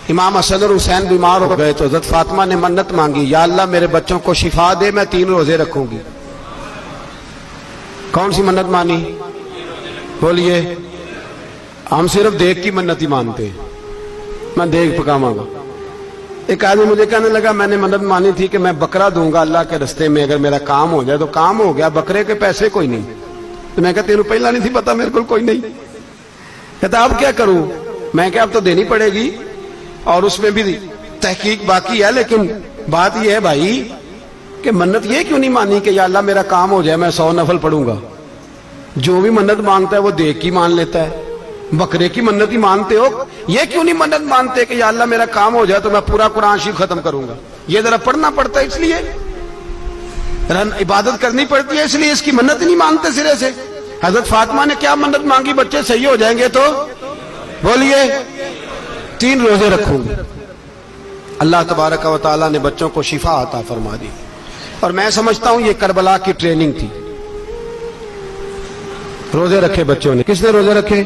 امام حسن اور حسین بیمار ہو گئے تو حضرت فاطمہ نے منت مانگی، یا اللہ میرے بچوں کو شفا دے، میں 3 روزے رکھوں گی۔ کون سی منت مانی؟ بولیے۔ ہم صرف دیکھ کی منت ہی مانتے ہیں، میں دیکھ پکاواں گا۔ ایک آدمی مجھے کہنے لگا میں نے منت مانی تھی کہ میں بکرا دوں گا اللہ کے رستے میں، اگر میرا کام ہو جائے، تو کام ہو گیا، بکرے کے پیسے کوئی نہیں۔ تو میں کہا تیرے پہلا نہیں تھی پتا میرے کو کوئی نہیں۔ کہتا اب کیا کروں؟ میں کہا اب تو دینی پڑے گی، اور اس میں بھی تحقیق باقی ہے، لیکن بات یہ ہے بھائی کہ منت یہ کیوں نہیں مانی کہ یا اللہ میرا کام ہو جائے میں 100 نفل پڑھوں گا؟ جو بھی منت مانگتا ہے وہ دیکھ کی مان لیتا ہے۔ بکرے کی منت ہی مانتے ہو، یہ کیوں نہیں منت مانتے کہ یا اللہ میرا کام ہو جائے تو میں پورا قرآن شریف ختم کروں گا؟ یہ ذرا پڑھنا پڑتا ہے، اس لیے عبادت کرنی پڑتی ہے، اس لیے اس کی منت نہیں مانتے سرے سے۔ حضرت فاطمہ نے کیا منت مانگی؟ بچے صحیح ہو جائیں گے تو بولیے 3 روزے رکھوں گے۔ اللہ تبارک و تعالیٰ نے بچوں کو شفا عطا فرما دی، اور میں سمجھتا ہوں یہ کربلا کی ٹریننگ تھی۔ روزے رکھے بچوں نے۔ کس نے روزے رکھے؟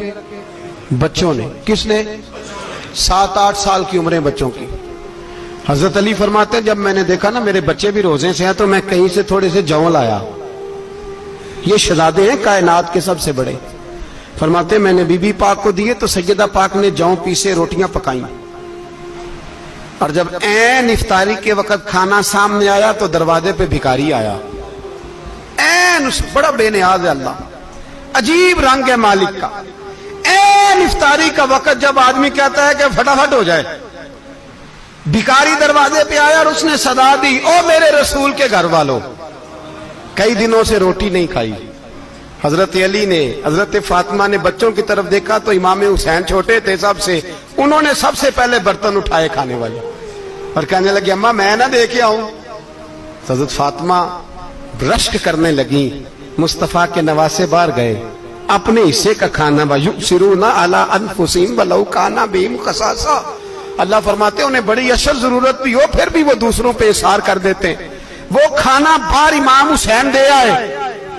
بچوں نے۔ کس نے؟ 7-8 سال کی عمریں بچوں کی۔ حضرت علی فرماتے ہیں جب میں نے دیکھا نا میرے بچے بھی روزے سے ہیں تو میں کہیں سے تھوڑے سے جوں لایا۔ یہ شہزادے ہیں کائنات کے سب سے بڑے۔ فرماتے ہیں میں نے بی بی پاک کو دیے تو سیدہ پاک نے جوں پیسے روٹیاں پکائیں، اور جب عین افطاری کے وقت کھانا سامنے آیا تو دروازے پہ بھکاری آیا۔ عین بڑا بے نیاز ہے اللہ، عجیب رنگ ہے مالک کا۔ عین افطاری کا وقت جب آدمی کہتا ہے کہ فٹافٹ ہو جائے، بھکاری دروازے پہ آیا اور اس نے صدا دی، او میرے رسول کے گھر والوں، کئی دنوں سے روٹی نہیں کھائی۔ حضرت علی نے، حضرت فاطمہ نے بچوں کی طرف دیکھا تو امام حسین چھوٹے تھے سب سے، انہوں نے سب سے پہلے برتن اٹھائے کھانے والے، اور کہنے لگے اماں میں نہ دیکھے آؤں۔ حضرت فاطمہ رشک کرنے لگی، مصطفیٰ کے نواسے باہر گئے، اپنے حصے کا کھانا وَيُؤْثِرُونَ عَلَىٰ أَنفُسِهِمْ وَلَوْ كَانَ بِهِمْ خَصَاصَةٌ۔ اللہ فرماتے ہیں انہیں بڑی اشد ضرورت بھی ہو پھر بھی وہ دوسروں پہ اثار کر دیتے ہیں۔ وہ کھانا باہر امام حسین دے آئے،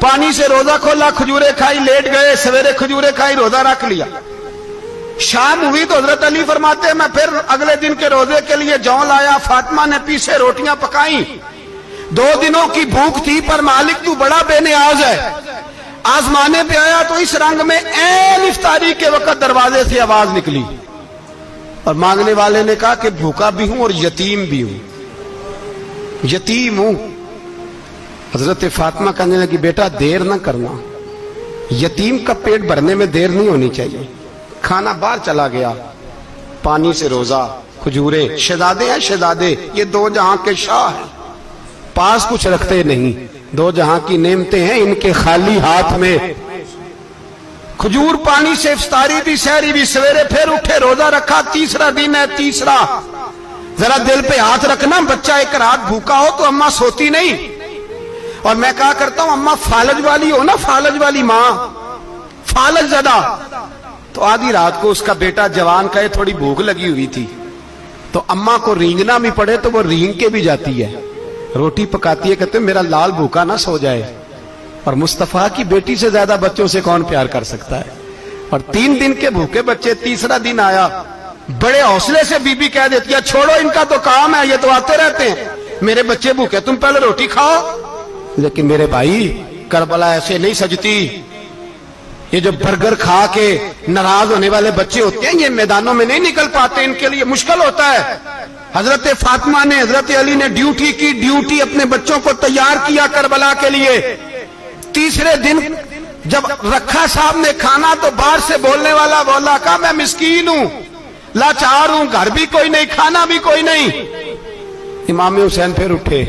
پانی سے روزہ کھولا، کھجورے کھائی، لیٹ گئے، سویرے کھجورے کھائی، روزہ رکھ لیا۔ شام ہوئی تو حضرت علی فرماتے ہیں میں پھر اگلے دن کے روزے کے لیے جوں لایا، فاطمہ نے پیسے روٹیاں پکائیں۔ 2 دنوں کی بھوک تھی پر مالک تو بڑا بے نیاز ہے، آزمانے پہ آیا تو اس رنگ میں عین افطاری کے وقت دروازے سے آواز نکلی، اور مانگنے والے نے کہا کہ بھوکا بھی ہوں اور یتیم بھی ہوں، یتیم ہوں۔ حضرت فاطمہ کہنے لگی بیٹا دیر نہ کرنا، یتیم کا پیٹ بھرنے میں دیر نہیں ہونی چاہیے۔ کھانا باہر چلا گیا، پانی سے روزہ، کھجورے، شہزادے ہیں شہزادے، یہ 2 جہاں کے شاہ ہیں، پاس کچھ رکھتے نہیں، 2 جہاں کی نعمتیں ہیں ان کے خالی ہاتھ میں۔ کھجور پانی سے افطاری بھی، سحری بھی، سویرے پھر اٹھے، روزہ رکھا، تیسرا دن ہے، تیسرا۔ ذرا دل پہ ہاتھ رکھنا، بچہ ایک رات بھوکا ہو تو اماں سوتی نہیں، اور میں کہا کرتا ہوں اماں فالج والی ہو نا، فالج والی ماں، فالج زدہ، تو آدھی رات کو اس کا بیٹا جوان کہے تھوڑی بھوک لگی ہوئی تھی، تو اماں کو رینگنا بھی پڑے تو وہ رینگ کے بھی جاتی ہے، روٹی پکاتی ہے، کہتے ہیں میرا لال بھوکا نہ سو جائے۔ اور مصطفیٰ کی بیٹی سے زیادہ بچوں سے کون پیار کر سکتا ہے؟ اور 3 دن کے بھوکے بچے، تیسرا دن آیا، بڑے حوصلے سے بی بی کہہ دیتی ہے چھوڑو ان کا تو کام ہے، یہ تو آتے رہتے ہیں، میرے بچے بھوکے تم پہلے روٹی کھاؤ۔ لیکن میرے بھائی کربلا ایسے نہیں سجتی، یہ جو برگر کھا کے ناراض ہونے والے بچے ہوتے ہیں یہ میدانوں میں نہیں نکل پاتے، ان کے لیے مشکل ہوتا ہے۔ حضرت فاطمہ نے، حضرت علی نے ڈیوٹی کی، ڈیوٹی اپنے بچوں کو تیار کیا کربلا کے لیے۔ تیسرے دن جب رکھا صاحب نے کھانا تو باہر سے بولنے والا بولا کہا میں مسکین ہوں، لاچار ہوں، گھر بھی کوئی نہیں، کھانا بھی کوئی نہیں۔ امام حسین پھر اٹھے،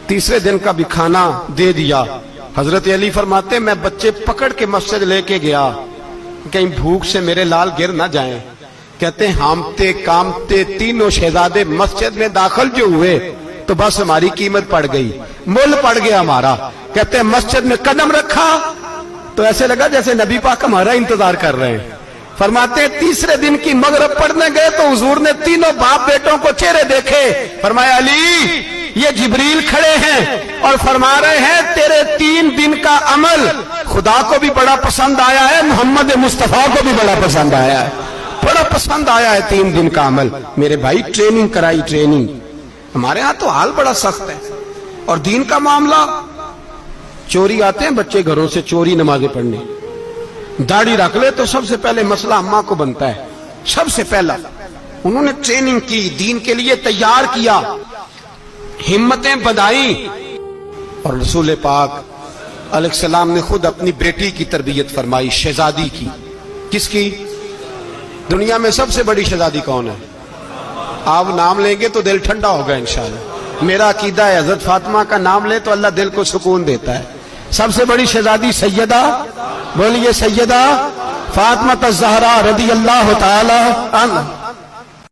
تیسرے دن کا بھی کھانا دے دیا۔ حضرت علی فرماتے میں بچے پکڑ کے مسجد لے کے گیا، کہیں بھوک سے میرے لال گر نہ جائیں۔ کہتے ہیں ہامتے کامتے تینوں شہزادے مسجد میں داخل جو ہوئے تو بس ہماری قیمت پڑ گئی، مول پڑ گیا ہمارا۔ کہتے ہیں مسجد میں قدم رکھا تو ایسے لگا جیسے نبی پاک ہمارا انتظار کر رہے ہیں۔ فرماتے ہیں تیسرے دن کی مغرب پڑھنے گئے تو حضور نے تینوں باپ بیٹوں کو چہرے دیکھے، فرمایا علی یہ جبریل کھڑے ہیں اور فرما رہے ہیں تیرے 3 دن کا عمل خدا کو بھی بڑا پسند آیا ہے، محمد مصطفیٰ کو بھی بڑا پسند آیا ہے۔ بڑا پسند آیا ہے 3 دن کا عمل. میرے بھائی ٹریننگ کرائی, ٹریننگ. ہمارے ہاں تو حال بڑا سخت ہے. اور دین کا معاملہ, چوری آتے ہیں بچے گھروں سے چوری نمازیں پڑھنے, داڑھی رکھ لے تو سب سے پہلے مسئلہ اماں کو بنتا ہے. سب سے پہلا انہوں نے ٹریننگ کی, دین کے لیے تیار کیا, ہمتیں بدھائیں. اور رسول پاک علیہ السلام نے خود اپنی بیٹی کی تربیت فرمائی, شہزادی کی. کس کی؟ دنیا میں سب سے بڑی شہزادی کون ہے؟ آپ نام لیں گے تو دل ٹھنڈا ہوگا انشاءاللہ. میرا عقیدہ ہے حضرت فاطمہ کا نام لے تو اللہ دل کو سکون دیتا ہے. سب سے بڑی شہزادی سیدہ, بولیے سیدہ فاطمہ الزہرا رضی اللہ تعالی عنہا.